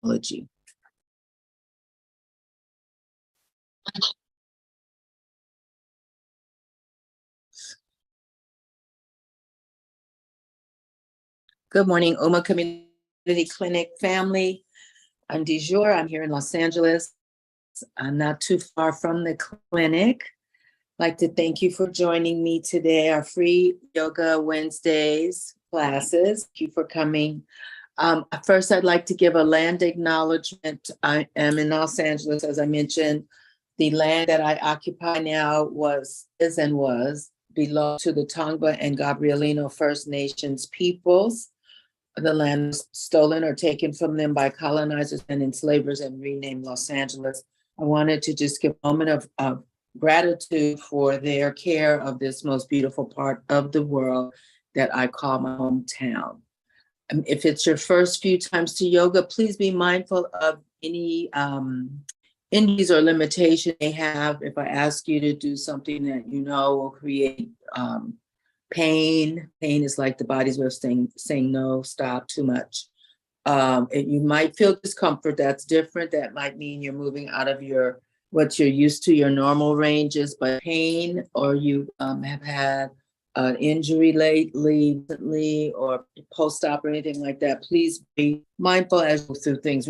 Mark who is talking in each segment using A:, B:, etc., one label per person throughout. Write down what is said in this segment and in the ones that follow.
A: technology. Good morning, Oma Community Clinic family. I'm DeJur. I'm here in Los Angeles. I'm not too far from the clinic. I'd like to thank you for joining me today, our free Yoga Wednesdays classes. Thank you for coming. First, I'd like to give a land acknowledgement. I am in Los Angeles, as I mentioned. The land that I occupy now belonged to the Tongva and Gabrielino First Nations peoples. The land was stolen or taken from them by colonizers and enslavers and renamed Los Angeles. I wanted to just give a moment of gratitude for their care of this most beautiful part of the world that I call my hometown. If it's your first few times to yoga, please be mindful of any injuries or limitations they have. If I ask you to do something that you know will create pain is like the body's way of saying no, stop, too much. You might feel discomfort. That's different. That might mean you're moving out of what you're used to, your normal ranges, but pain, or you have had an injury recently, or post-op or anything like that, please be mindful as you go through things.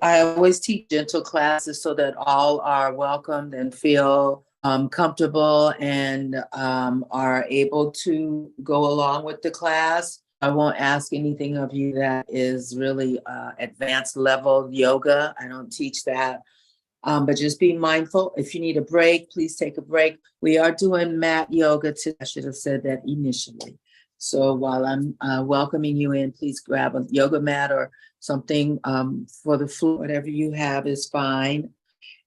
A: I always teach gentle classes so that all are welcomed and feel comfortable and are able to go along with the class. I won't ask anything of you that is really advanced level yoga. I don't teach that. But just be mindful. If you need a break, please take a break. We are doing mat yoga today. I should have said that initially. So while I'm welcoming you in, please grab a yoga mat or something for the floor. Whatever you have is fine.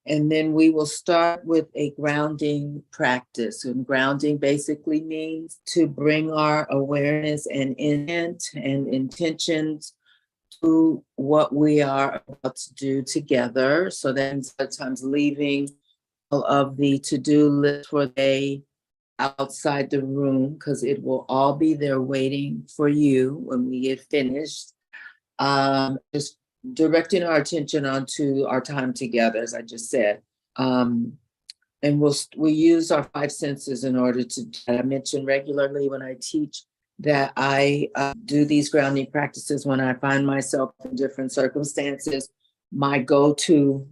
A: And then we will start with a grounding practice. And grounding basically means to bring our awareness and intent and intentions to what we are about to do together. So then sometimes leaving all of the to-do list for the day outside the room, because it will all be there waiting for you when we get finished. Just directing our attention onto our time together, as I just said. And we use our five senses in order to, I mention regularly when I teach that I do these grounding practices when I find myself in different circumstances. My go-to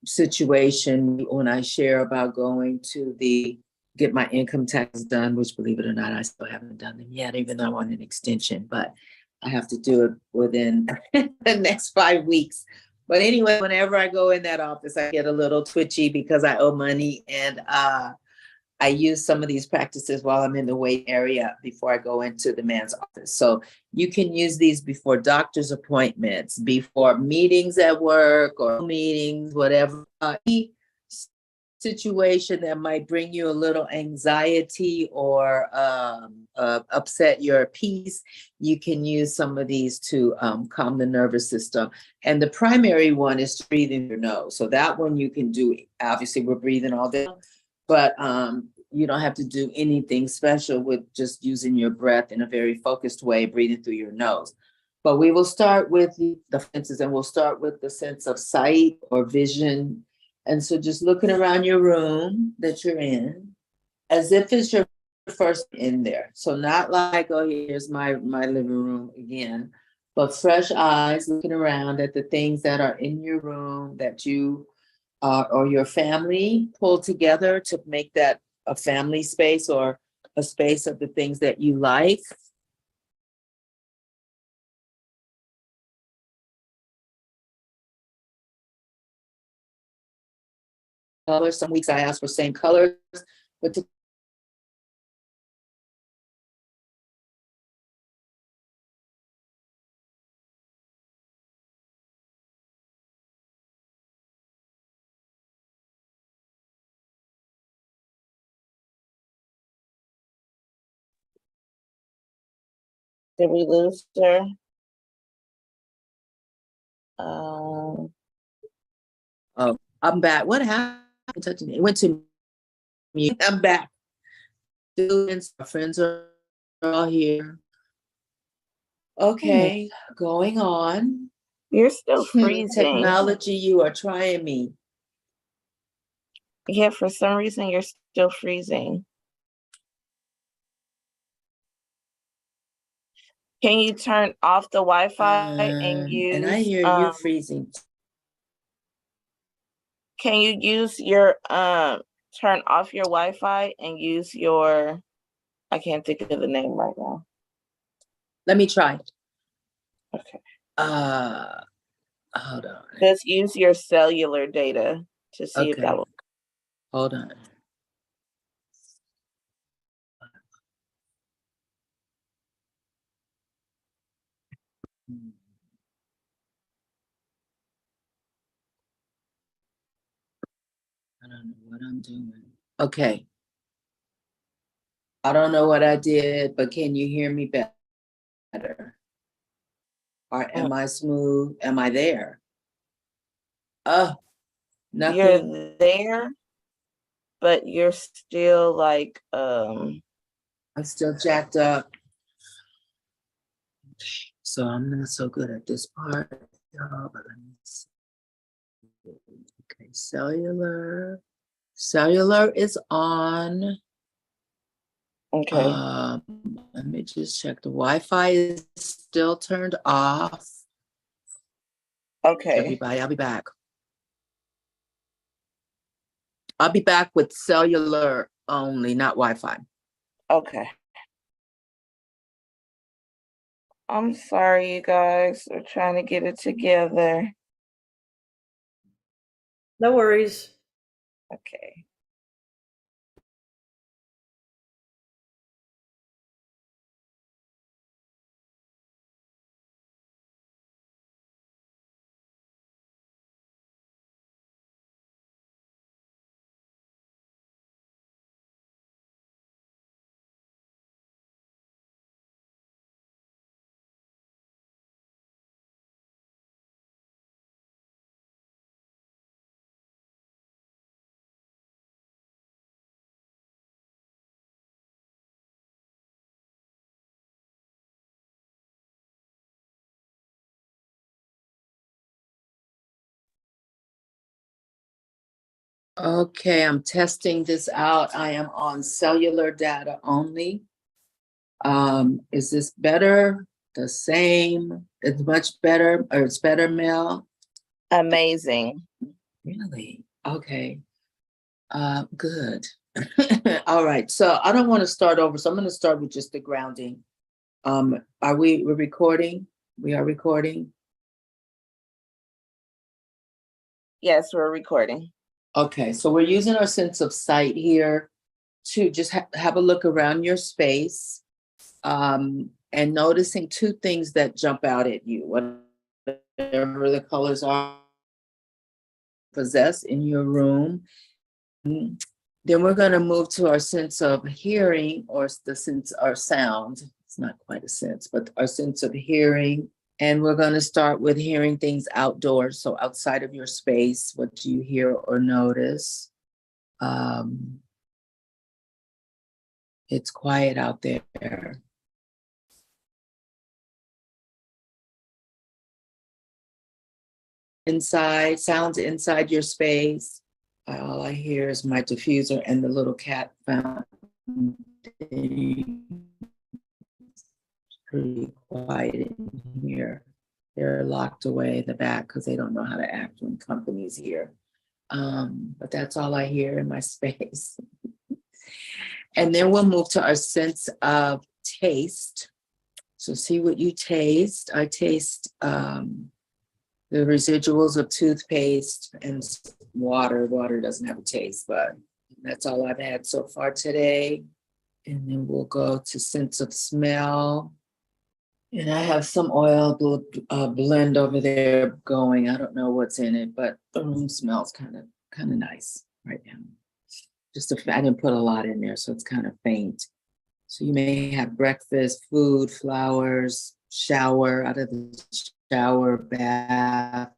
A: situation when I share about going to get my income tax done, which, believe it or not, I still haven't done them yet, even though I want an extension, but I have to do it within the next 5 weeks. But anyway, whenever I go in that office, I get a little twitchy because I owe money, and I use some of these practices while I'm in the wait area before I go into the man's office. So you can use these before doctor's appointments, before meetings at work or meetings, whatever. Any situation that might bring you a little anxiety or upset your peace, you can use some of these to calm the nervous system. And the primary one is to breathe in your nose. So that one you can do. Obviously, we're breathing all day, but you don't have to do anything special with just using your breath in a very focused way, breathing through your nose. But we will start with the senses, and we'll start with the sense of sight or vision. And so just looking around your room that you're in, as if it's your first in there. So not like, oh, here's my living room again, but fresh eyes looking around at the things that are in your room that you or your family pull together to make that a family space or a space of the things that you like. Colors. Some weeks I ask for same colors, but to did we lose her? Oh, I'm back. What happened? Touching it went to me. I'm back. Students, our friends are all here. Okay, going on.
B: You're still freezing.
A: Technology, you are trying me.
B: Yeah, for some reason you're still freezing. Can you turn off the Wi-Fi and use
A: and I hear you freezing.
B: Can you use your turn off your Wi-Fi and use your, I can't think of the name right now.
A: Let me try.
B: Okay.
A: Hold on.
B: Just use your cellular data to see if that will.
A: Hold on. I don't know what I'm doing. Okay. I don't know what I did, but can you hear me better? Or am I smooth? Am I there? Nothing.
B: You're there, but you're still like
A: I'm still jacked up. So I'm not so good at this part, y'all, but let me see. Okay, cellular. Cellular is on.
B: okay.
A: Let me just check. The Wi-Fi is still turned off.
B: Okay.
A: Everybody, I'll be back. I'll be back with cellular only, not Wi-Fi.
B: Okay. I'm sorry, you guys. We're trying to get it together.
C: No worries.
B: Okay.
A: Okay, I'm testing this out. I am on cellular data only. Is this better? The same? It's much better, or it's better, Mel?
B: Amazing.
A: Really? Okay. Good. All right. So I don't want to start over. So I'm going to start with just the grounding. We're recording? We are recording.
B: Yes, we're recording.
A: Okay. So we're using our sense of sight here to just have a look around your space, and noticing two things that jump out at you, whatever the colors are possessed in your room. Then we're going to move to our sense of hearing, or the sense, our sound. It's not quite a sense, but our sense of hearing. And we're going to start with hearing things outdoors. So outside of your space, what do you hear or notice? It's quiet out there. Inside, sounds inside your space. All I hear is my diffuser and the little cat fountain. Pretty quiet in here. They're locked away in the back because they don't know how to act when company's here. But that's all I hear in my space. And then we'll move to our sense of taste. So see what you taste. I taste the residuals of toothpaste and water. Water doesn't have a taste, but that's all I've had so far today. And then we'll go to sense of smell. And I have some oil blend over there going. I don't know what's in it, but the room smells kind of nice right now. I didn't put a lot in there, so it's kind of faint. So you may have breakfast, food, flowers, shower, out of the shower, bath,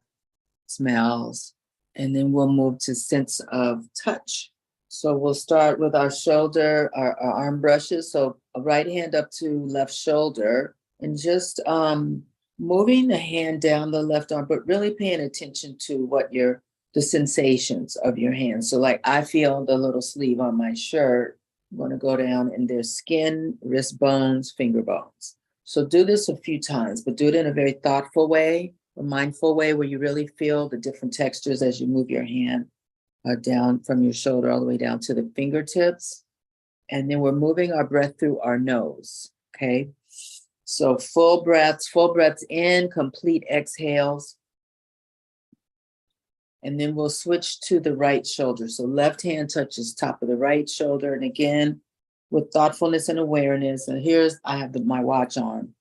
A: smells. And then we'll move to sense of touch. So we'll start with our shoulder, our arm brushes. So right hand up to left shoulder. And just moving the hand down the left arm, but really paying attention to what the sensations of your hand. So like I feel the little sleeve on my shirt. I'm going to go down and there's skin, wrist bones, finger bones. So do this a few times, but do it in a very thoughtful way, a mindful way where you really feel the different textures as you move your hand down from your shoulder all the way down to the fingertips. And then we're moving our breath through our nose, okay? So full breaths in, complete exhales. And then we'll switch to the right shoulder. So left hand touches top of the right shoulder. And again, with thoughtfulness and awareness. And I have my watch on.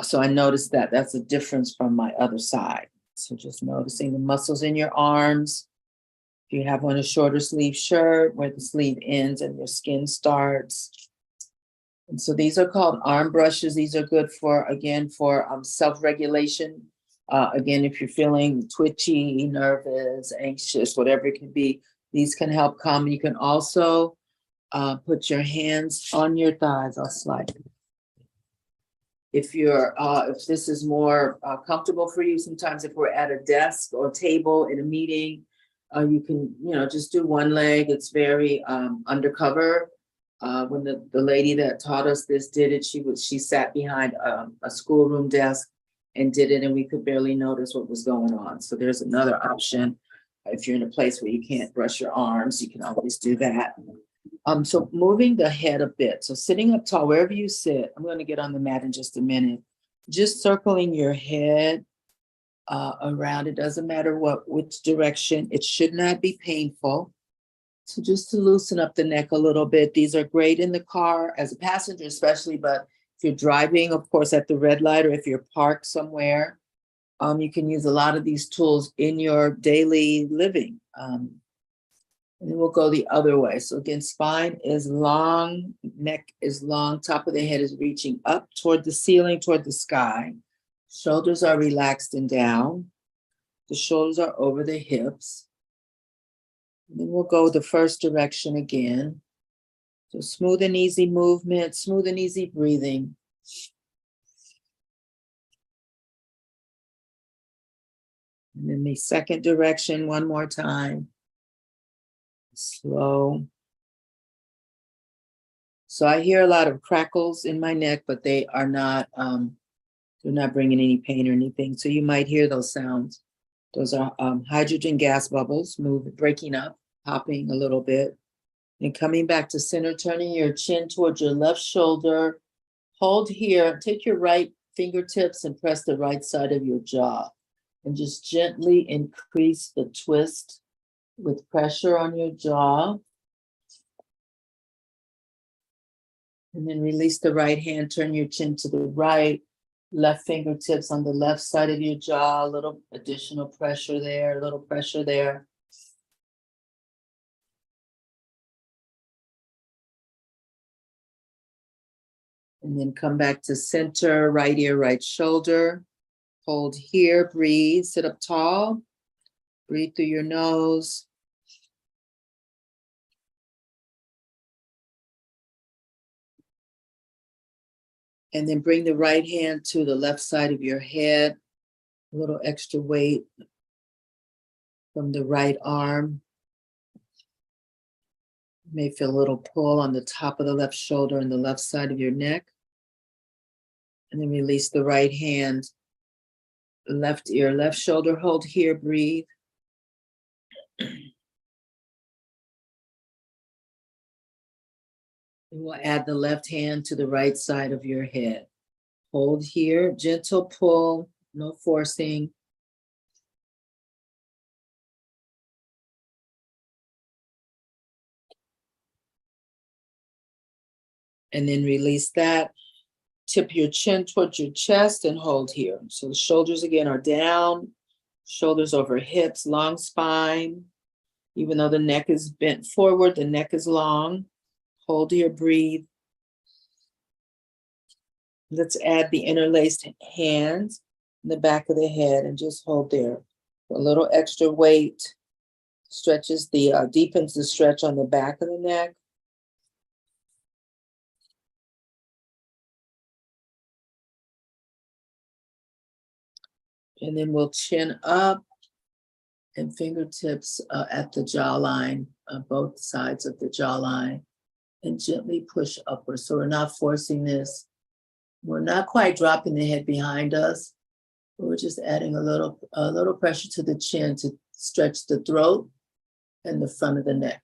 A: So I noticed that that's a difference from my other side. So just noticing the muscles in your arms. If you have on a shorter sleeve shirt where the sleeve ends and your skin starts. And so these are called arm brushes. These are good for self-regulation. Again, if you're feeling twitchy, nervous, anxious, whatever it can be, these can help calm. You can also put your hands on your thighs. I'll slide. If this is more comfortable for you, sometimes if we're at a desk or table in a meeting, you can, just do one leg. It's very undercover. When the lady that taught us this did it, she sat behind a schoolroom desk and did it, and we could barely notice what was going on. So there's another option. If you're in a place where you can't brush your arms, you can always do that. So moving the head a bit. So sitting up tall, wherever you sit, I'm going to get on the mat in just a minute. Just circling your head around. It doesn't matter which direction. It should not be painful. So just to loosen up the neck a little bit. These are great in the car as a passenger, especially, but if you're driving, of course, at the red light, or if you're parked somewhere, you can use a lot of these tools in your daily living. And then we'll go the other way. So again, spine is long, neck is long, top of the head is reaching up toward the ceiling, toward the sky. Shoulders are relaxed and down. The shoulders are over the hips. And then we'll go the first direction again. So smooth and easy movement, smooth and easy breathing. And then the second direction, one more time. Slow. So I hear a lot of crackles in my neck, but they are not, they're not bringing any pain or anything. So you might hear those sounds. Those are hydrogen gas bubbles breaking up, popping a little bit. And coming back to center, turning your chin towards your left shoulder. Hold here, take your right fingertips and press the right side of your jaw. And just gently increase the twist with pressure on your jaw. And then release the right hand, turn your chin to the right, left fingertips on the left side of your jaw, a little additional pressure there, a little pressure there. And then come back to center, right ear, right shoulder. Hold here, breathe, sit up tall. Breathe through your nose. And then bring the right hand to the left side of your head. A little extra weight from the right arm. You may feel a little pull on the top of the left shoulder and the left side of your neck. And then release the right hand, left ear, left shoulder. Hold here, breathe. And we'll add the left hand to the right side of your head. Hold here, gentle pull, no forcing. And then release that. Tip your chin towards your chest and hold here. So the shoulders again are down, shoulders over hips, long spine. Even though the neck is bent forward, the neck is long. Hold here, breathe. Let's add the interlaced hands in the back of the head and just hold there. A little extra weight stretches deepens the stretch on the back of the neck. And then we'll chin up and fingertips at the jawline, both sides of the jawline, and gently push upward. So we're not forcing this. We're not quite dropping the head behind us, but we're just adding a little pressure to the chin to stretch the throat and the front of the neck.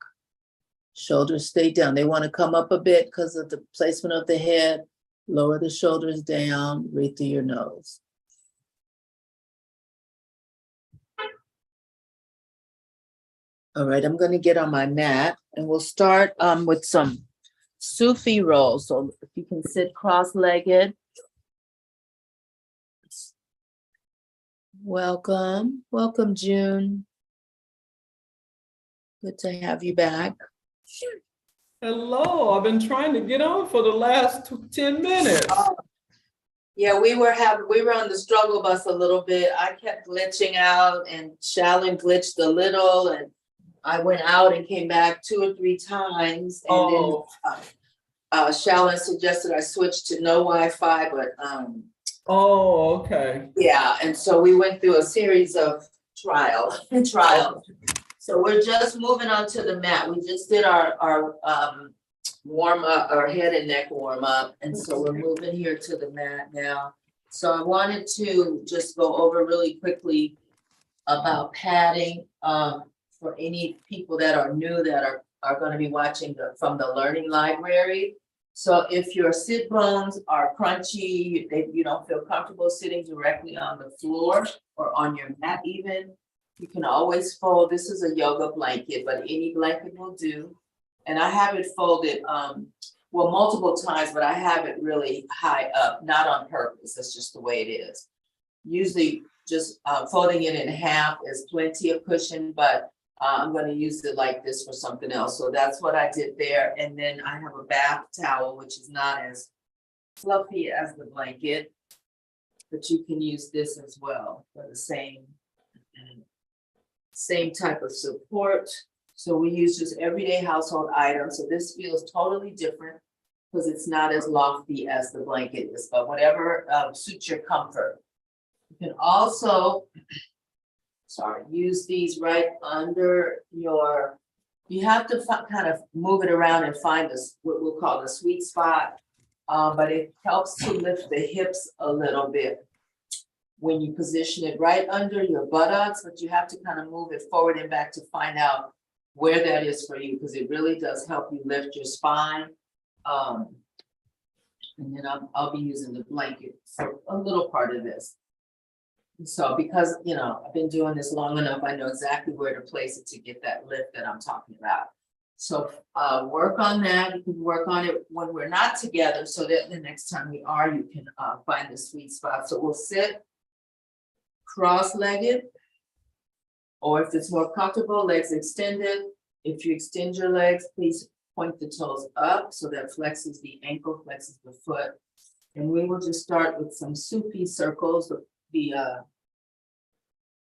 A: Shoulders stay down. They want to come up a bit because of the placement of the head. Lower the shoulders down, right through your nose. All right, I'm going to get on my mat and we'll start with some Sufi rolls. So if you can sit cross-legged. Welcome, welcome, June. Good to have you back.
C: Hello, I've been trying to get on for the last 10 minutes.
A: Yeah, we were on the struggle bus a little bit. I kept glitching out and Shallon glitched a little and I went out and came back 2 or 3 times. And then Shallon suggested I switch to no Wi-Fi, but
C: Oh, okay.
A: yeah, and so we went through a series of trials. So we're just moving on to the mat. We just did our warm up, our head and neck warm up. And so we're moving here to the mat now. So I wanted to just go over really quickly about padding for any people that are new that are going to be watching from the learning library. So if your sit bones are crunchy, you don't feel comfortable sitting directly on the floor or on your mat even, you can always fold. This is a yoga blanket, but any blanket will do. And I have it folded, well, multiple times, but I have it really high up, not on purpose. That's just the way it is. Usually just folding it in half is plenty of cushion, but I'm going to use it like this for something else. So that's what I did there. And then I have a bath towel, which is not as fluffy as the blanket, but you can use this as well for the same type of support. So we use just everyday household items. So this feels totally different because it's not as lofty as the blanket is, but whatever suits your comfort. You can also, use these right under your, you have to kind of move it around and find this, what we'll call the sweet spot, but it helps to lift the hips a little bit when you position it right under your buttocks, but you have to kind of move it forward and back to find out where that is for you, because it really does help you lift your spine. And then I'll be using the blanket for a little part of this. So because, I've been doing this long enough, I know exactly where to place it to get that lift that I'm talking about. So work on that. You can work on it when we're not together so that the next time we are, you can find the sweet spot. So we'll sit cross-legged, or if it's more comfortable, legs extended. If you extend your legs, please point the toes up so that flexes the ankle, flexes the foot. And we will just start with some Sufi circles.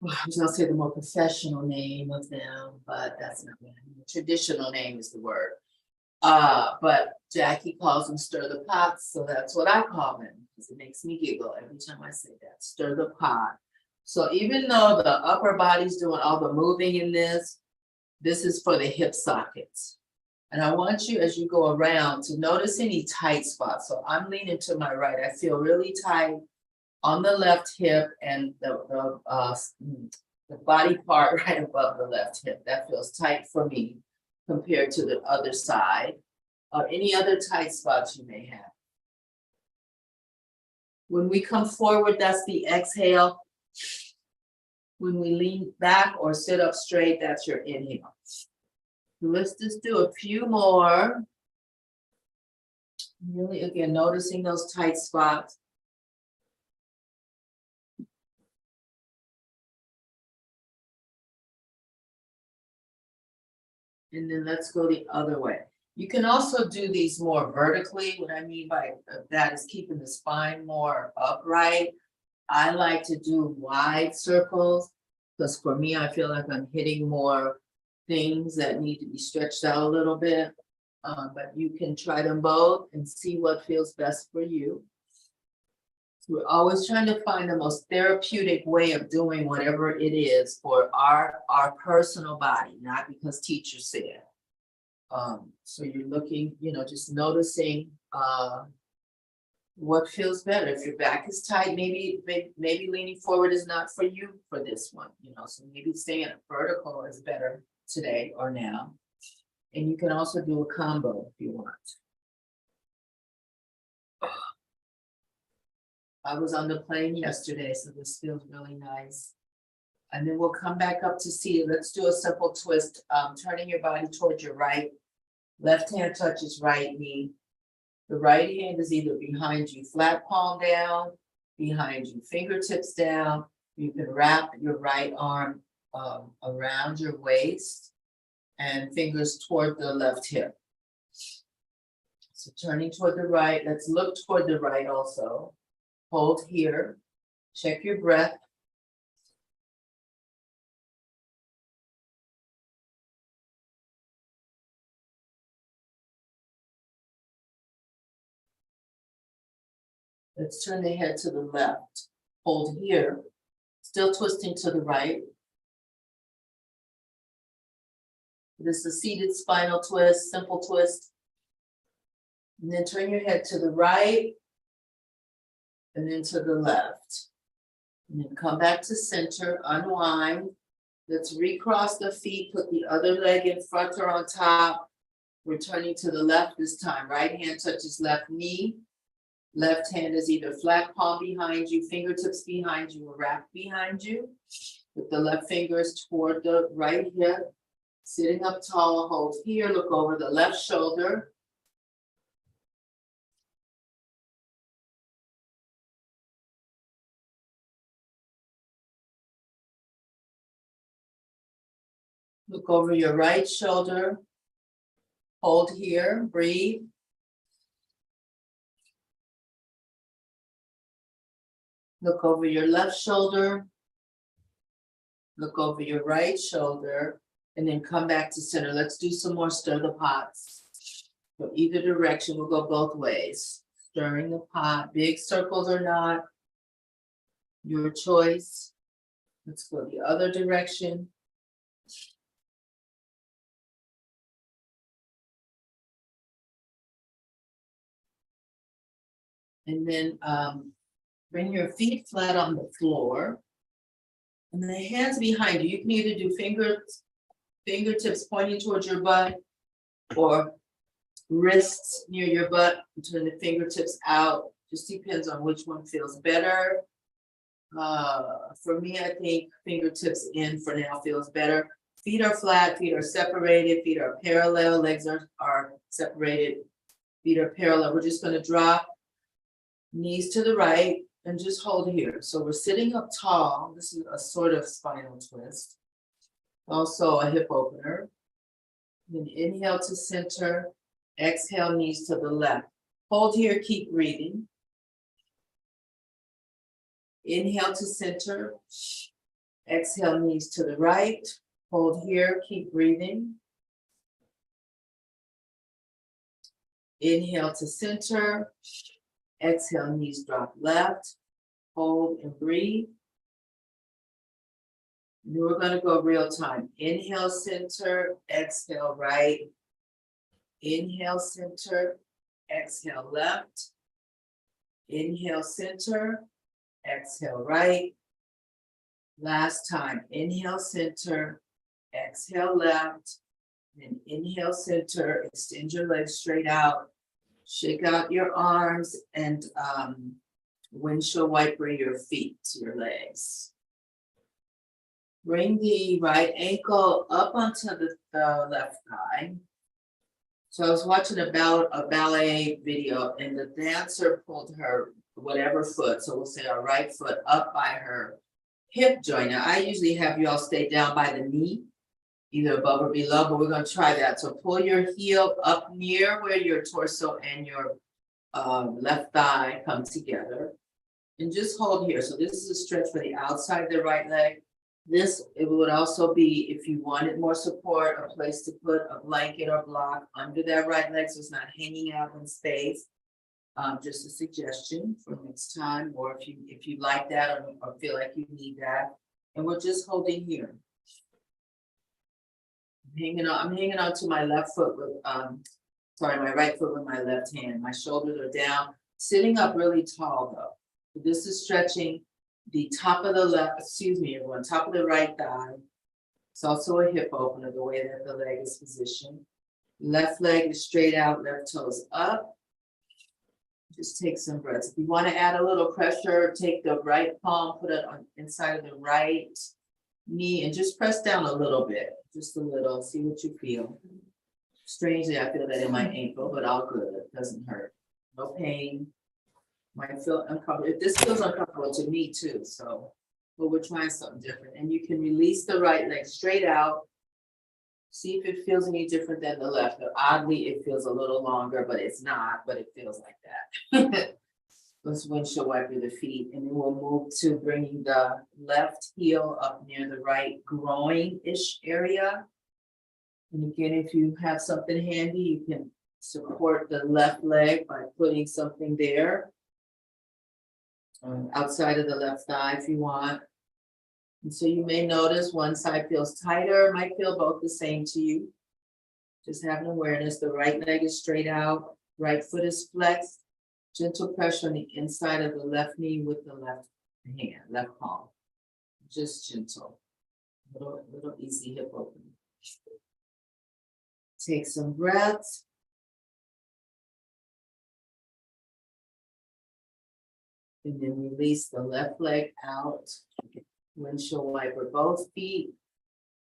A: I was gonna say the more professional name of them, but that's not what I mean. The traditional name is the word. But Jackie calls them stir the pots, so that's what I call them because it makes me giggle every time I say that, stir the pot. So even though the upper body's doing all the moving in this is for the hip sockets. And I want you, as you go around, to notice any tight spots. So I'm leaning to my right. I feel really tight on the left hip and the body part right above the left hip. That feels tight for me compared to the other side. Any other tight spots you may have. When we come forward, that's the exhale. When we lean back or sit up straight, that's your inhale. Let's just do a few more. Really, again, noticing those tight spots. And then let's go the other way. You can also do these more vertically. What I mean by that is keeping the spine more upright. I like to do wide circles because for me, I feel like I'm hitting more things that need to be stretched out a little bit. But you can try them both and see what feels best for you. We're always trying to find the most therapeutic way of doing whatever it is for our personal body, not because teacher said. So you're looking, just noticing, what feels better. If your back is tight, maybe leaning forward is not for you for this one, so maybe staying vertical is better today or now. And you can also do a combo if you want. I was on the plane yesterday, so this feels really nice. And then we'll come back up to seated. Let's do a simple twist, turning your body towards your right. Left hand touches right knee. The right hand is either behind you, flat palm down, behind you, fingertips down. You can wrap your right arm around your waist and fingers toward the left hip. So turning toward the right, let's look toward the right also. Hold here, check your breath. Let's turn the head to the left. Hold here, still twisting to the right. This is a seated spinal twist, simple twist. And then turn your head to the right and then to the left. And then come back to center, unwind. Let's recross the feet, put the other leg in front or on top. We're turning to the left this time. Right hand touches left knee. Left hand is either flat palm behind you, fingertips behind you, or wrapped behind you. With the left fingers toward the right hip. Sitting up tall, hold here, look over the left shoulder. Look over your right shoulder. Hold here, breathe. Look over your left shoulder. Look over your right shoulder, and then come back to center. Let's do some more stir the pots. So either direction, we'll go both ways. Stirring the pot, big circles or not, your choice. Let's go the other direction. And then bring your feet flat on the floor. And the hands behind you. You can either do fingertips pointing towards your butt or wrists near your butt, turn the fingertips out. Just depends on which one feels better. For me, I think fingertips in for now feels better. Feet are flat, feet are separated, feet are parallel, legs are separated, feet are parallel. We're just going to drop knees to the right and just hold here. So we're sitting up tall. This is a sort of spinal twist. Also a hip opener. Then inhale to center, exhale knees to the left. Hold here, keep breathing. Inhale to center, exhale knees to the right. Hold here, keep breathing. Inhale to center, exhale knees drop left. Hold and breathe. And we're going to go real time. Inhale center, exhale right. Inhale center, exhale left. Inhale center, exhale right. Last time. Inhale center, exhale left. And inhale center, extend your legs straight out. Shake out your arms and windshield wiper your feet, your legs. Bring the right ankle up onto the left thigh. So I was watching a ballet video and the dancer pulled her whatever foot, so we'll say our right foot up by her hip joint. Now I usually have you all stay down by the knee, either above or below, but we're going to try that. So pull your heel up near where your torso and your left thigh come together and just hold here. So this is a stretch for the outside of the right leg. This, it would also be, if you wanted more support, a place to put a blanket or block under that right leg so it's not hanging out in space. Just a suggestion for next time, or if you like that or feel like you need that. And we're just holding here. I'm hanging on to my left foot with, sorry, my right foot with my left hand. My shoulders are down, sitting up really tall though. This is stretching the top of the left, excuse me, everyone, top of the right thigh. It's also a hip opener, the way that the leg is positioned. Left leg is straight out, left toes up. Just take some breaths. If you want to add a little pressure, take the right palm, put it on inside of the right knee, and just press down a little bit, just a little, see what you feel. Strangely, I feel that in my ankle, but all good, it doesn't hurt. No pain. Might feel uncomfortable. If this feels uncomfortable to me too, so, but we're trying something different. And you can release the right leg straight out. See if it feels any different than the left. But oddly, it feels a little longer, but it's not, but it feels like that. Let's windshield wiper the feet, and then we'll move to bringing the left heel up near the right groin-ish area. And again, if you have something handy, you can support the left leg by putting something there. Outside of the left thigh if you want. And so you may notice one side feels tighter, might feel both the same to you. Just having awareness, the right leg is straight out, right foot is flexed. Gentle pressure on the inside of the left knee with the left hand, left palm. Just gentle, little easy hip opening. Take some breaths. And then release the left leg out. Windshield wiper both feet.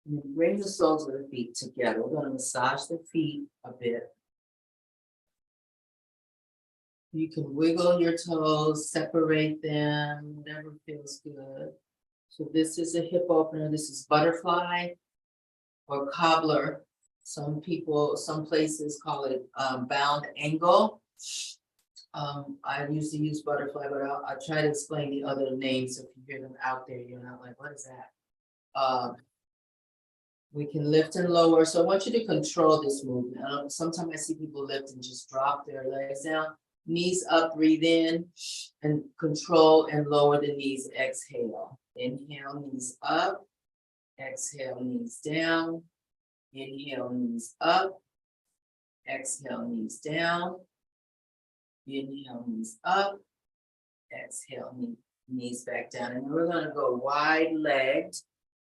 A: And then bring the soles of the feet together. We're going to massage the feet a bit. You can wiggle your toes, separate them, whatever feels good. So this is a hip opener. This is butterfly or cobbler. Some places call it bound angle. I usually use butterfly, but I'll try to explain the other names. If you hear them out there, you're not like, what is that? We can lift and lower. So I want you to control this movement. Sometimes I see people lift and just drop their legs down. Knees up, breathe in, and control and lower the knees. Exhale. Inhale, knees up. Exhale, knees down. Inhale, knees up. Exhale, knees down. Inhale, knees up. Exhale, knees back down. And we're going to go wide-legged.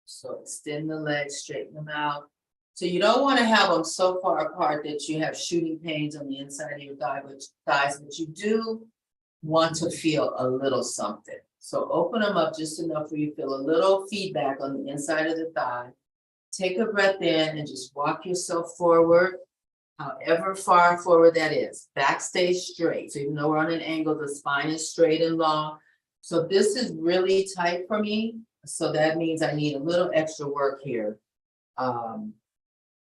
A: So extend the legs, straighten them out. So you don't want to have them so far apart that you have shooting pains on the inside of your thighs, but you do want to feel a little something. So open them up just enough where you feel a little feedback on the inside of the thigh. Take a breath in and just walk yourself forward, however far forward that is. Back stays straight. So even though we're on an angle, the spine is straight and long. So this is really tight for me. So that means I need a little extra work here.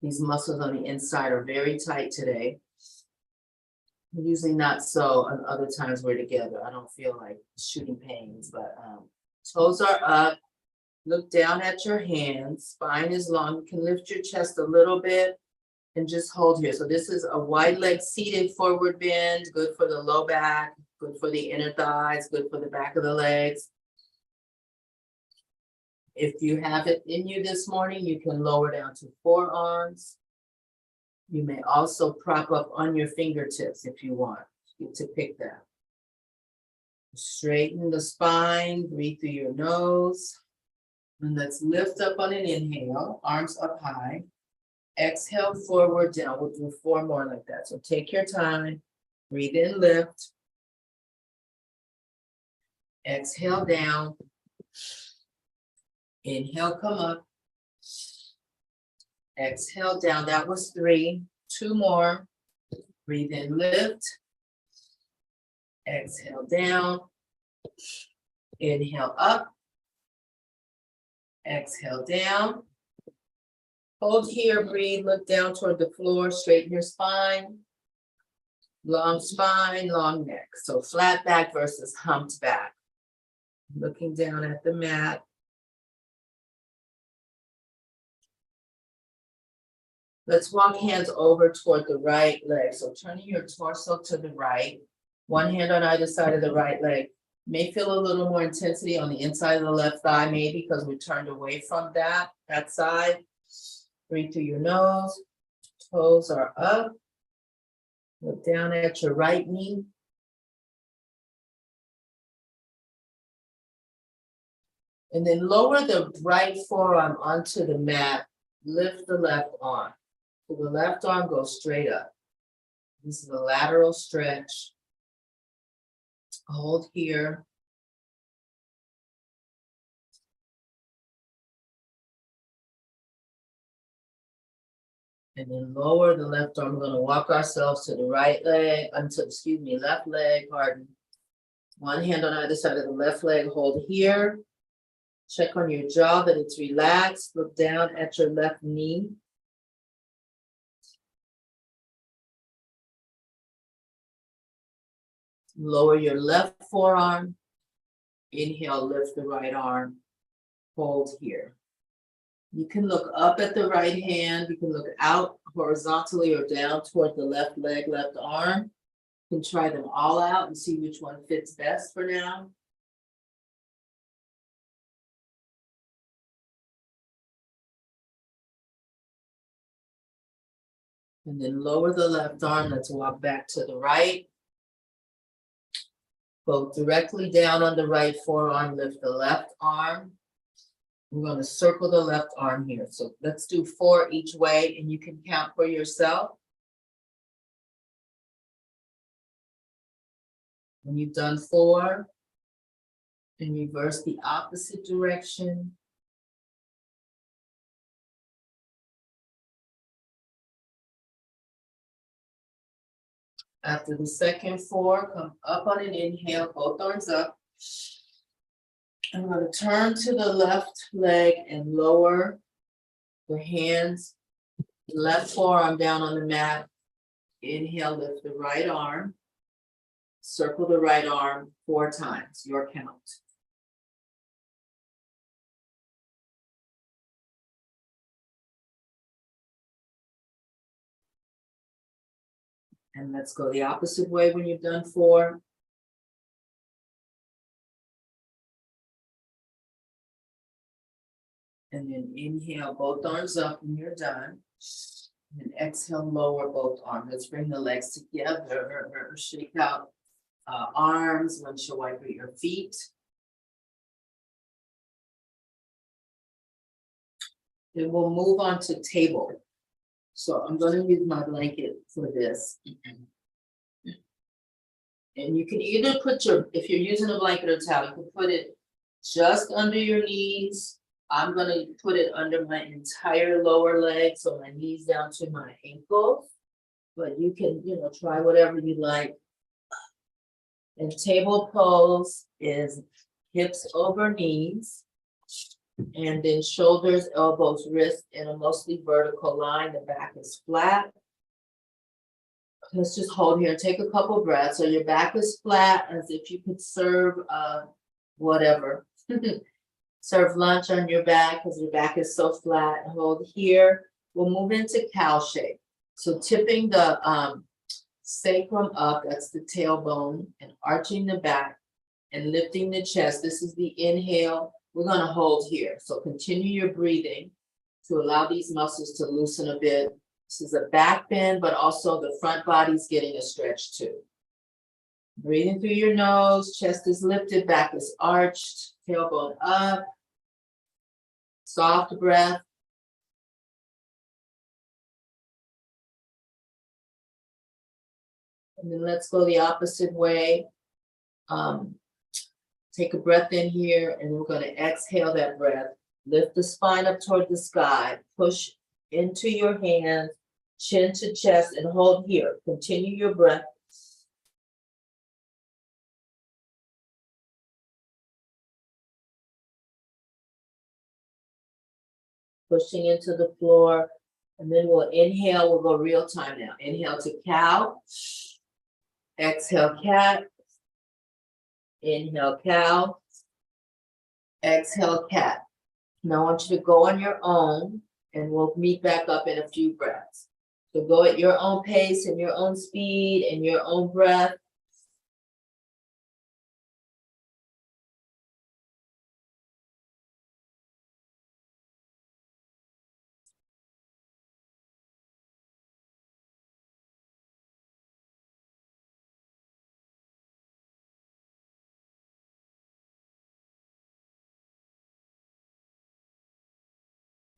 A: These muscles on the inside are very tight today. Usually not so, and other times we're together. I don't feel like shooting pains, but toes are up. Look down at your hands. Spine is long. You can lift your chest a little bit and just hold here. So this is a wide leg seated forward bend, good for the low back, good for the inner thighs, good for the back of the legs. If you have it in you this morning, you can lower down to forearms. You may also prop up on your fingertips if you want. You get to pick that. Straighten the spine, breathe through your nose. And let's lift up on an inhale, arms up high. Exhale, forward, down. We'll do 4 more like that. So take your time, breathe in, lift. Exhale, down. Inhale, come up. Exhale, down. That was 3. 2 more. Breathe in, lift. Exhale, down. Inhale, up. Exhale, down. Hold here, breathe, look down toward the floor, straighten your spine. Long spine, long neck. So flat back versus humped back. Looking down at the mat. Let's walk hands over toward the right leg. So turning your torso to the right. One hand on either side of the right leg. May feel a little more intensity on the inside of the left thigh, maybe because we turned away from that side. Breathe through your nose. Toes are up. Look down at your right knee. And then lower the right forearm onto the mat. Lift the left arm. So the left arm goes straight up. This is a lateral stretch. Hold here. And then lower the left arm. We're going to walk ourselves to the right leg, left leg, pardon. One hand on either side of the left leg, hold here. Check on your jaw that it's relaxed. Look down at your left knee. Lower your left forearm. Inhale, lift the right arm. Hold here. You can look up at the right hand. You can look out horizontally or down toward the left leg, left arm. You can try them all out and see which one fits best for now. And then lower the left arm. Let's walk back to the right. Go directly down on the right forearm, lift the left arm. We're going to circle the left arm here. So let's do 4 each way, and you can count for yourself. When you've done 4, then reverse the opposite direction. After the second 4, come up on an inhale, both arms up. I'm going to turn to the left leg and lower the hands, left forearm down on the mat. Inhale, lift the right arm. Circle the right arm 4 times, your count. And let's go the opposite way when you've done 4. And then inhale, both arms up when you're done. And exhale, lower both arms. Let's bring the legs together. Shake out arms, windshield wiper your feet. Then we'll move on to table. So I'm going to use my blanket for this. And you can either put if you're using a blanket or towel, you can put it just under your knees. I'm going to put it under my entire lower leg, so my knees down to my ankles. But you can, try whatever you like. And table pose is hips over knees, and then shoulders, elbows, wrists in a mostly vertical line. The back is flat. Let's just hold here and take a couple breaths. So your back is flat as if you could serve whatever. Serve lunch on your back because your back is so flat. Hold here. We'll move into cow shape. So tipping the sacrum up, that's the tailbone, and arching the back and lifting the chest. This is the inhale. We're going to hold here. So continue your breathing to allow these muscles to loosen a bit. This is a back bend, but also the front body's getting a stretch too. Breathing through your nose, chest is lifted, back is arched, tailbone up. Soft breath. And then let's go the opposite way. Take a breath in here, and we're going to exhale that breath. Lift the spine up toward the sky. Push into your hands, chin to chest, and hold here. Continue your breath. Pushing into the floor. And then we'll inhale. We'll go real time now. Inhale to cow. Exhale, cat. Inhale, cow. Exhale, cat. Now I want you to go on your own, and we'll meet back up in a few breaths. So go at your own pace and your own speed and your own breath.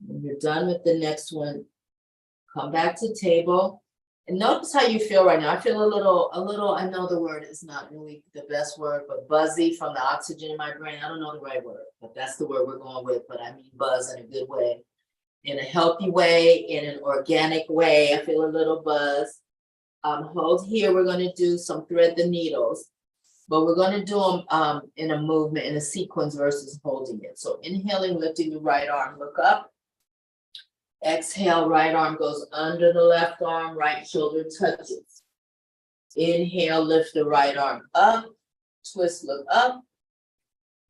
D: When you're done with the next one, come back to table. And notice how you feel right now. I feel a little, I know the word is not really the best word, but buzzy from the oxygen in my brain. I don't know the right word, but that's the word we're going with. But I mean buzz in a good way, in a healthy way, in an organic way. I feel a little buzz. Hold here. We're going to do some thread the needles, but we're going to do them in a movement, in a sequence versus holding it. So inhaling, lifting the right arm, look up. Exhale, right arm goes under the left arm, right shoulder touches. Inhale, lift the right arm up, twist, look up.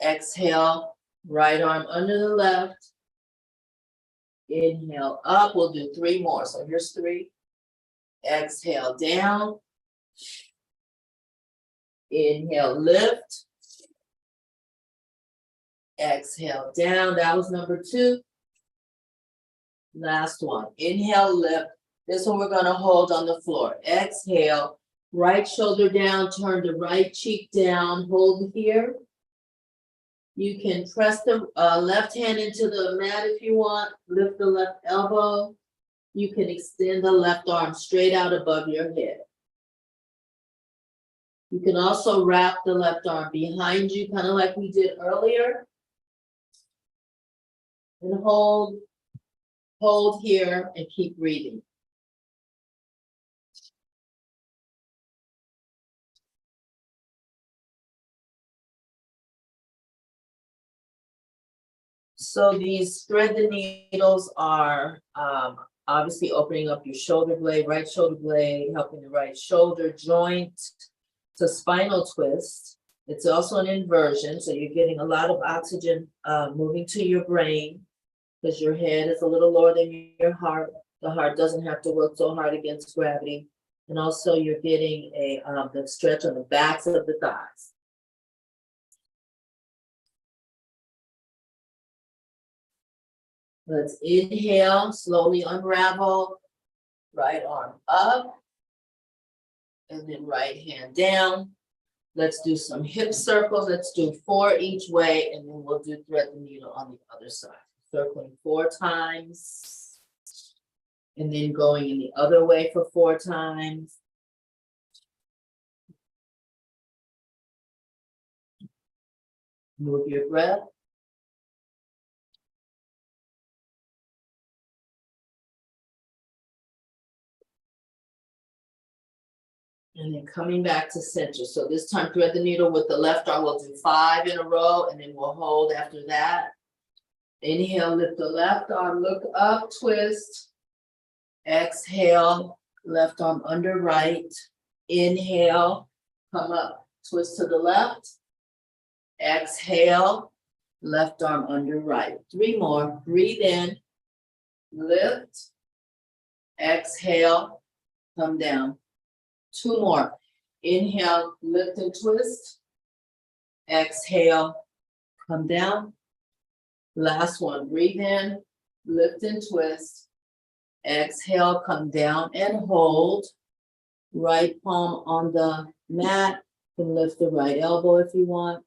D: Exhale, right arm under the left. Inhale up, we'll do 3 more. So here's 3. Exhale, down. Inhale, lift. Exhale, down. That was number 2. Last one. Inhale, lift. This one we're going to hold on the floor. Exhale, right shoulder down, turn the right cheek down, hold here. You can press the left hand into the mat if you want, lift the left elbow. You can extend the left arm straight out above your head. You can also wrap the left arm behind you, kind of like we did earlier. And hold here and keep breathing. So these thread the needles are obviously opening up your shoulder blade, right shoulder blade, helping the right shoulder joint. It's a spinal twist. It's also an inversion, so you're getting a lot of oxygen moving to your brain, because your head is a little lower than your heart. The heart doesn't have to work so hard against gravity. And also you're getting the stretch on the backs of the thighs. Let's inhale, slowly unravel, right arm up, and then right hand down. Let's do some hip circles. Let's do 4 each way, and then we'll do thread the needle on the other side. Circling 4 times, and then going in the other way for 4 times. Move your breath. And then coming back to center. So this time thread the needle with the left arm. We'll do 5 in a row, and then we'll hold after that. Inhale, lift the left arm, look up, twist. Exhale, left arm under right. Inhale, come up, twist to the left. Exhale, left arm under right. 3 more. Breathe in, lift. Exhale, come down. 2 more. Inhale, lift and twist. Exhale, come down. Last one. Breathe in, lift and twist. Exhale, come down and hold. Right palm on the mat. You can lift the right elbow if you want.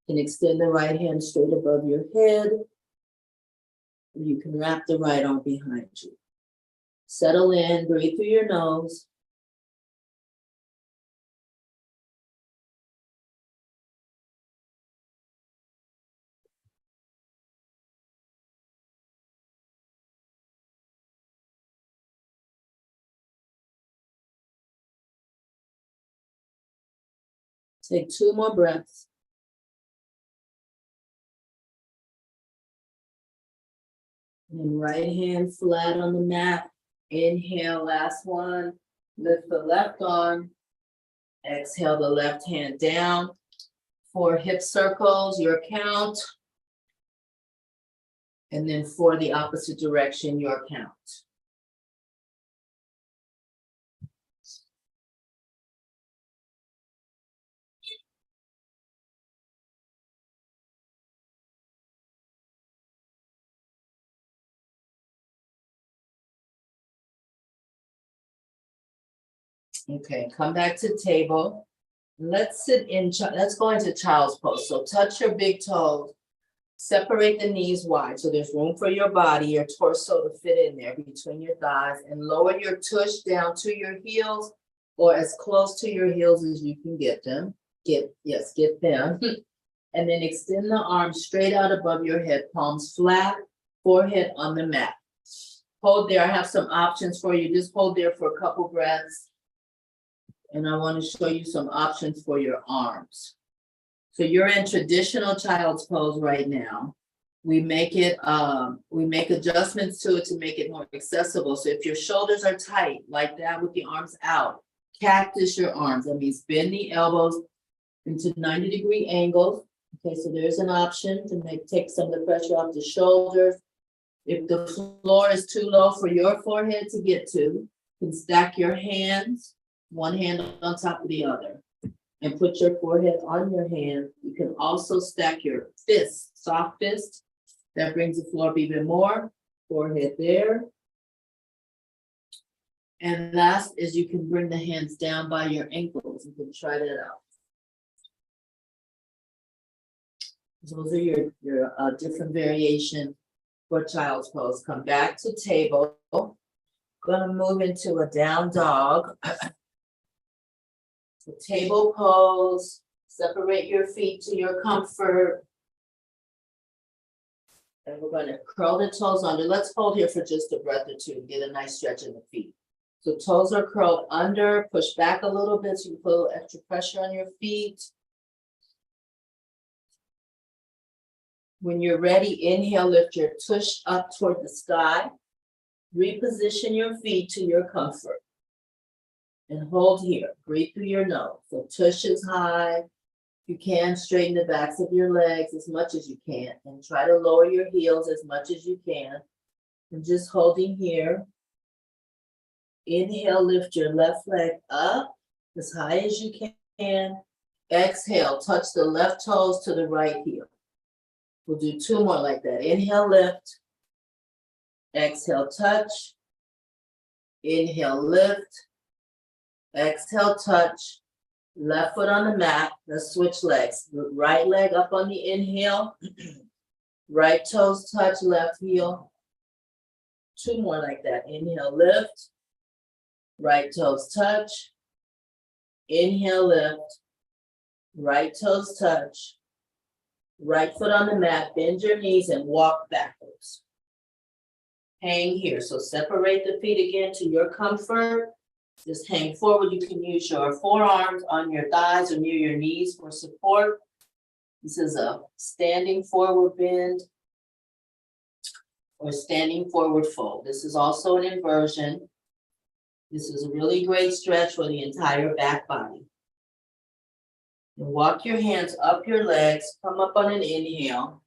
D: You can extend the right hand straight above your head. You can wrap the right arm behind you. Settle in, breathe through your nose. Take 2 more breaths. And right hand flat on the mat. Inhale, last one. Lift the left arm. Exhale the left hand down. 4 hip circles, your count. And then 4 the opposite direction, your count. Okay, come back to table. Let's sit in, let's go into child's pose. So touch your big toes. Separate the knees wide, so there's room for your body, your torso to fit in there between your thighs, and lower your tush down to your heels or as close to your heels as you can get them. Get them. And then extend the arms straight out above your head, palms flat, forehead on the mat. Hold there. I have some options for you. Just hold there for a couple breaths. And I want to show you some options for your arms. So you're in traditional child's pose right now. We make adjustments to it to make it more accessible. So if your shoulders are tight like that with the arms out, cactus your arms. That means bend the elbows into 90-degree angles. Okay, so there's an option to take some of the pressure off the shoulders. If the floor is too low for your forehead to get to, you can stack your hands, one hand on top of the other, and put your forehead on your hand. You can also stack your fists, soft fist. That brings the floor up even more. Forehead there. And last is you can bring the hands down by your ankles. You can try that out. Those are your different variations for child's pose. Come back to table. Gonna move into a down dog. So table pose, separate your feet to your comfort. And we're gonna curl the toes under. Let's hold here for just a breath or two to get a nice stretch in the feet. So toes are curled under, push back a little bit so you can put a little extra pressure on your feet. When you're ready, inhale, lift your tush up toward the sky. Reposition your feet to your comfort. And hold here, breathe through your nose. So tush is high. You can straighten the backs of your legs as much as you can. And try to lower your heels as much as you can. And just holding here. Inhale, lift your left leg up as high as you can. Exhale, touch the left toes to the right heel. We'll do two more like that. Inhale, lift. Exhale, touch. Inhale, lift. Exhale, touch. Left foot on the mat. Let's switch legs. Right leg up on the inhale. Right toes touch, left heel. Two more like that. Inhale, lift. Right toes touch. Inhale, lift. Right toes touch. Right foot on the mat, bend your knees and walk backwards. Hang here. So separate the feet again to your comfort. Just hang forward. You can use your forearms on your thighs or near your knees for support. This is a standing forward bend or standing forward fold. This is also an inversion. This is a really great stretch for the entire back body. And walk your hands up your legs, come up on an inhale.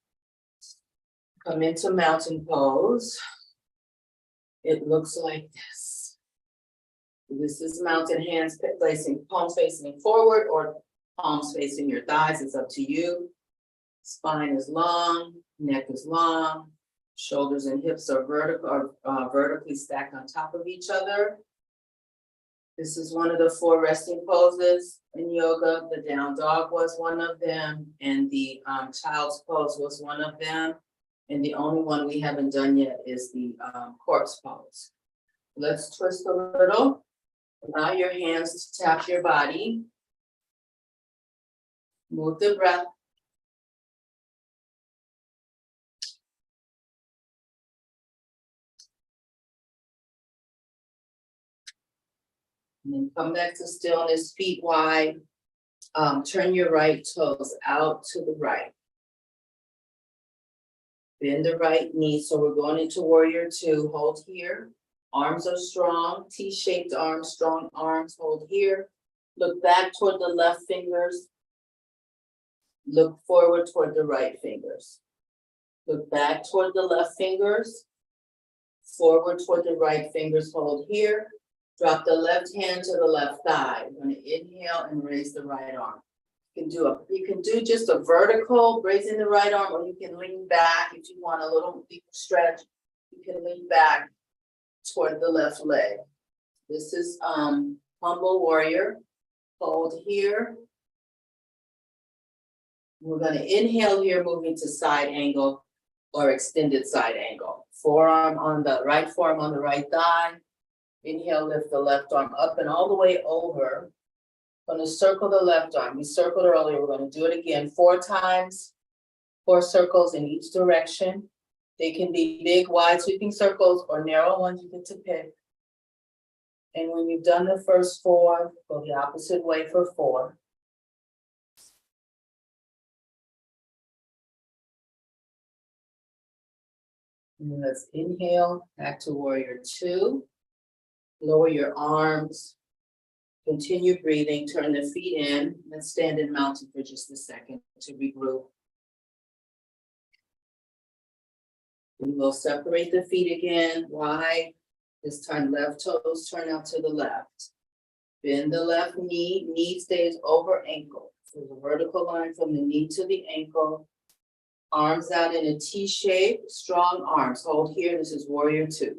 D: Come into mountain pose. It looks like this. This is mountain, hands placing palms facing forward or palms facing your thighs. It's up to you. Spine is long, neck is long, shoulders and hips are vertically stacked on top of each other. This is one of the 4 resting poses in yoga. The down dog was one of them, and the child's pose was one of them. And the only one we haven't done yet is the corpse pose. Let's twist a little. Allow your hands to tap your body. Move the breath. And then come back to stillness, feet wide. Turn your right toes out to the right. Bend the right knee. So we're going into warrior 2. Hold here. Arms are strong, T-shaped arms, strong arms. Hold here. Look back toward the left fingers. Look forward toward the right fingers. Look back toward the left fingers. Forward toward the right fingers. Hold here. Drop the left hand to the left thigh. We're going to inhale and raise the right arm. You can do just a vertical, raising the right arm, or you can lean back if you want a little deeper stretch. You can lean back toward the left leg. This is humble warrior. Hold here. We're gonna inhale here, moving to side angle or extended side angle. Forearm on the right forearm on the right thigh. Inhale, lift the left arm up and all the way over. Gonna circle the left arm. We circled earlier. We're gonna do it again 4 times. 4 circles in each direction. They can be big, wide sweeping circles or narrow ones, you get to pick. And when you've done the first 4, go the opposite way for 4. And then let's inhale back to warrior 2. Lower your arms. Continue breathing, turn the feet in. Let's stand in mountain for just a second to regroup. We will separate the feet again, wide. This time left toes turn out to the left. Bend the left knee, knee stays over ankle. So the vertical line from the knee to the ankle. Arms out in a T shape, strong arms. Hold here, this is warrior 2.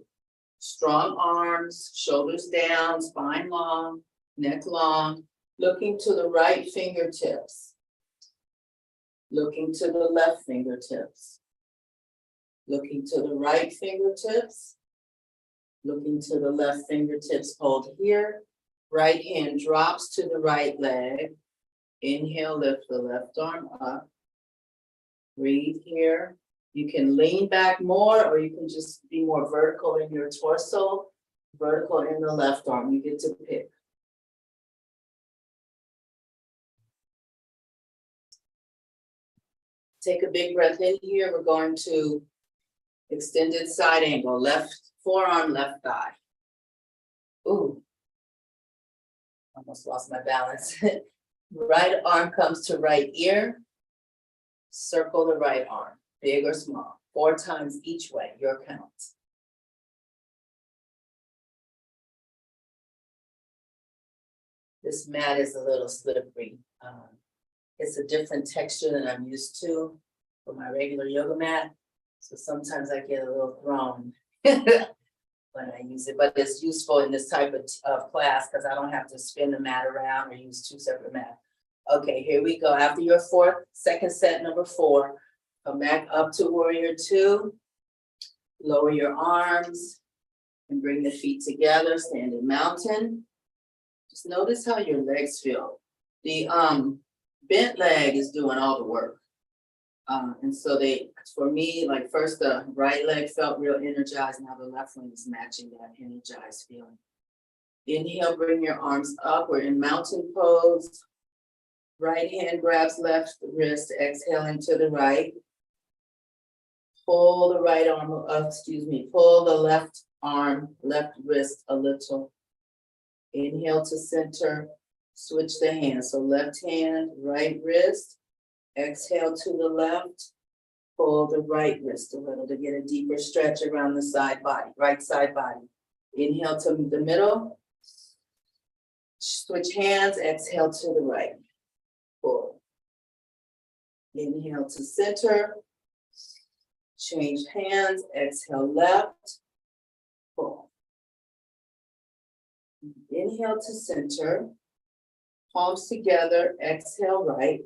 D: Strong arms, shoulders down, spine long, neck long. Looking to the right fingertips. Looking to the left fingertips. Looking to the right fingertips. Looking to the left fingertips, hold here. Right hand drops to the right leg. Inhale, lift the left arm up. Breathe here. You can lean back more or you can just be more vertical in your torso. Vertical in the left arm, you get to pick. Take a big breath in here. We're going to extended side angle, left forearm, left thigh. Ooh. Almost lost my balance. Right arm comes to right ear. Circle the right arm, big or small, 4 times each way, your count. This mat is a little slippery. It's a different texture than I'm used to for my regular yoga mat. So sometimes I get a little thrown when I use it, but it's useful in this type of class because I don't have to spin the mat around or use 2 separate mats. Okay, here we go. After your second set, number 4, come back up to warrior 2. Lower your arms and bring the feet together, stand in mountain. Just notice how your legs feel. The bent leg is doing all the work. And so for me, like first the right leg felt real energized, now the left one is matching that energized feeling. Inhale, bring your arms up, we're in mountain pose. Right hand grabs left wrist, exhale into the right. Pull the right arm, pull the left arm, left wrist a little. Inhale to center, switch the hands. So left hand, right wrist, exhale to the left, pull the right wrist a little to get a deeper stretch around the side body, right side body. Inhale to the middle, switch hands, exhale to the right. Pull. Inhale to center. Change hands. Exhale left. Pull. Inhale to center. Palms together. Exhale right.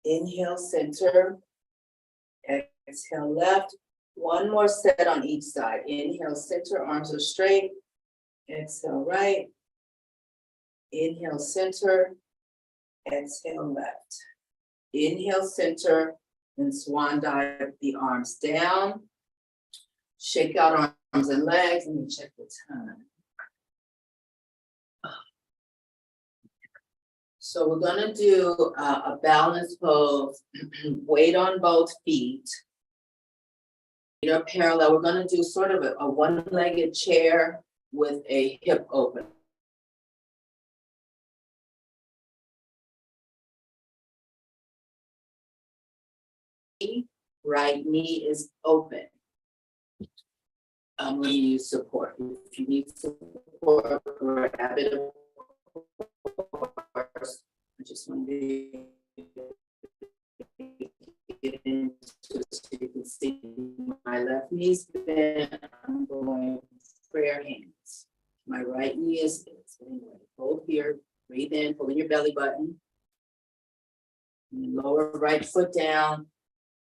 D: Inhale center. Exhale left. One more set on each side. Inhale center. Arms are straight. Exhale right. Inhale center. Exhale left. Inhale center and swan dive the arms down. Shake out arms and legs. Let me check the time. So we're gonna do a balance pose, weight on both feet. Feet are parallel. We're gonna do sort of a one-legged chair with a hip open. Right knee is open. I'm going to use support. If you need support, grab it. I just want to get into so you can see my left knee's bent. I'm going prayer hands. My right knee is hold here. Breathe in, pull in your belly button. And Lower right foot down,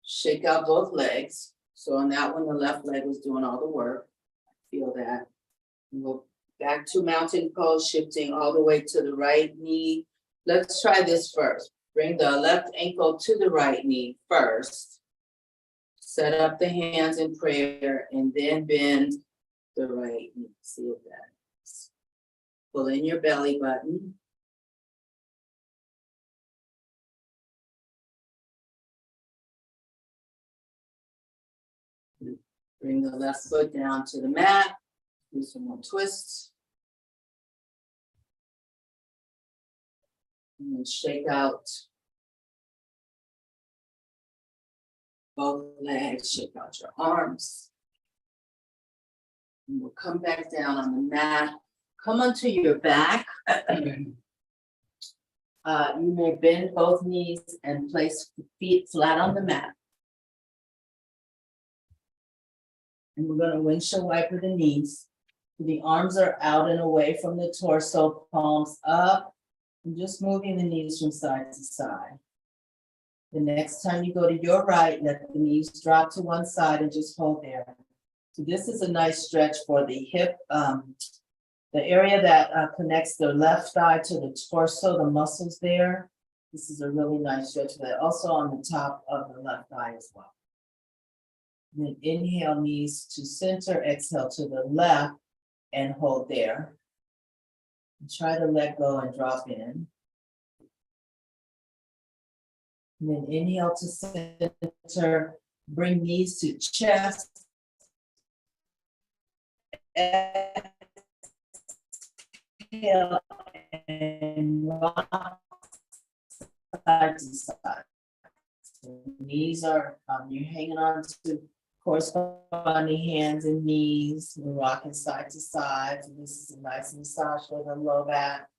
D: shake out both legs. So on that one, the left leg was doing all the work. Feel that. And we'll back to mountain pose, shifting all the way to the right knee. Let's try this first. Bring the left ankle to the right knee first. Set up the hands in prayer and then bend the right knee. See if that is. Pull in your belly button. Bring the left foot down to the mat. Do some more twists. And then shake out both legs, shake out your arms. And we'll come back down on the mat. Come onto your back. You may bend both knees and place feet flat on the mat. And we're gonna windshield wiper the knees. The arms are out and away from the torso, palms up. And just moving the knees from side to side. The next time you go to your right, let the knees drop to one side and just hold there. So this is a nice stretch for the hip, the area that connects the left thigh to the torso, the muscles there. This is a really nice stretch for that. Also on the top of the left thigh as well. And then inhale, knees to center, exhale to the left and hold there. And try to let go and drop in. And then inhale to center, bring knees to chest. Exhale and rock side to side. So knees are, you're hanging on to corresponding hands and knees. We're rocking side to side. So this is a nice massage for the low back.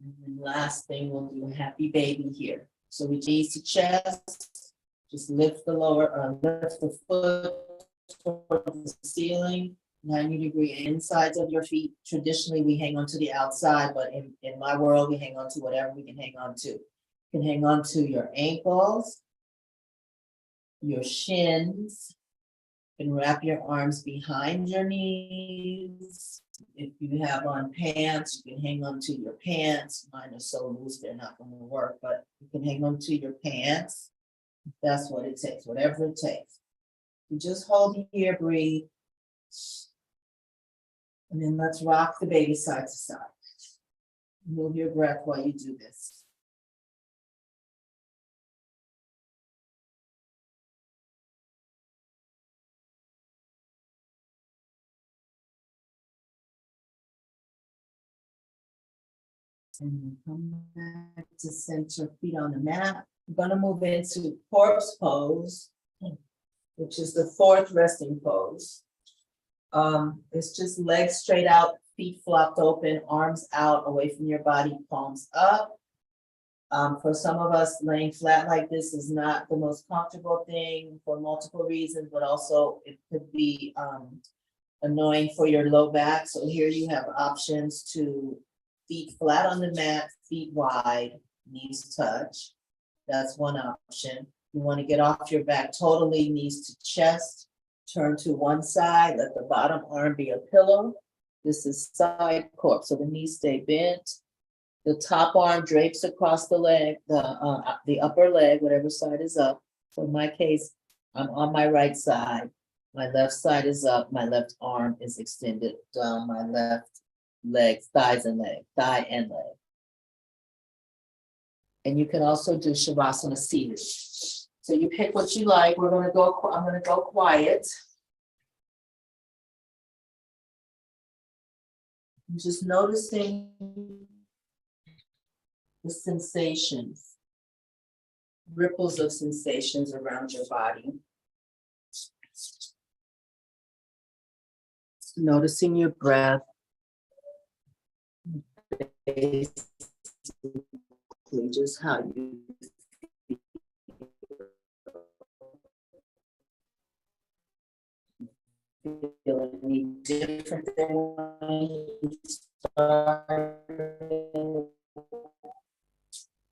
D: And then last thing, we'll do a happy baby here. So we knees to chest, just lift the lift the foot towards the ceiling, 90-degree insides of your feet. Traditionally, we hang on to the outside, but in my world, we hang on to whatever we can hang on to. You can hang on to your ankles, your shins, and wrap your arms behind your knees. If you have on pants, you can hang on to your pants. Mine are so loose, they're not going to work, but you can hang on to your pants. That's what it takes, whatever it takes. You just hold here, breathe. And then let's rock the baby side to side. Move your breath while you do this. And then come back to center, feet on the mat. I'm gonna move into corpse pose, which is the fourth resting pose. It's just legs straight out, feet flopped open, arms out, away from your body, palms up. For some of us, laying flat like this is not the most comfortable thing for multiple reasons, but also it could be annoying for your low back. So here you have options to feet flat on the mat, feet wide, knees touch. That's one option. You want to get off your back totally, knees to chest, turn to one side, let the bottom arm be a pillow. This is side corpse, so the knees stay bent. The top arm drapes across the leg, the upper leg, whatever side is up. So in my case, I'm on my right side. My left side is up, my left arm is extended down my left leg, thigh and leg. And you can also do Shavasana seated. So you pick what you like. I'm gonna go quiet. I'm just noticing the sensations, ripples of sensations around your body. Noticing your breath. Basically just how you feel any different than when you started.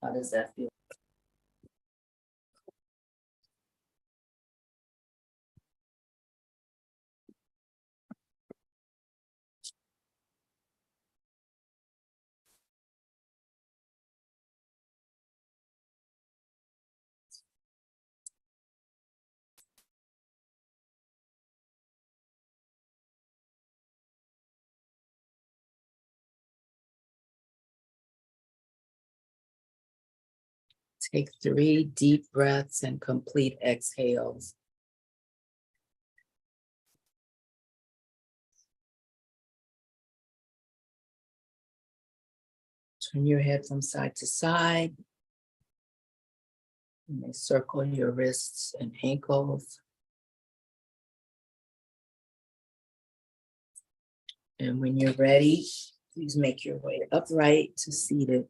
D: How does that feel?
A: Take 3 deep breaths and complete exhales. Turn your head from side to side. You may circle your wrists and ankles. And when you're ready, please make your way upright to seated.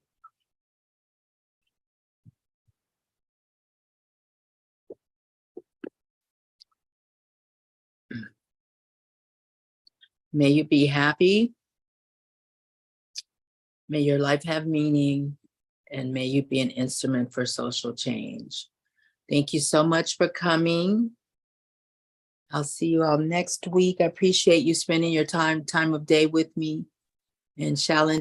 A: May you be happy. May your life have meaning, and may you be an instrument for social change. Thank you so much for coming. I'll see you all next week. I appreciate you spending your time of day with me and challenge.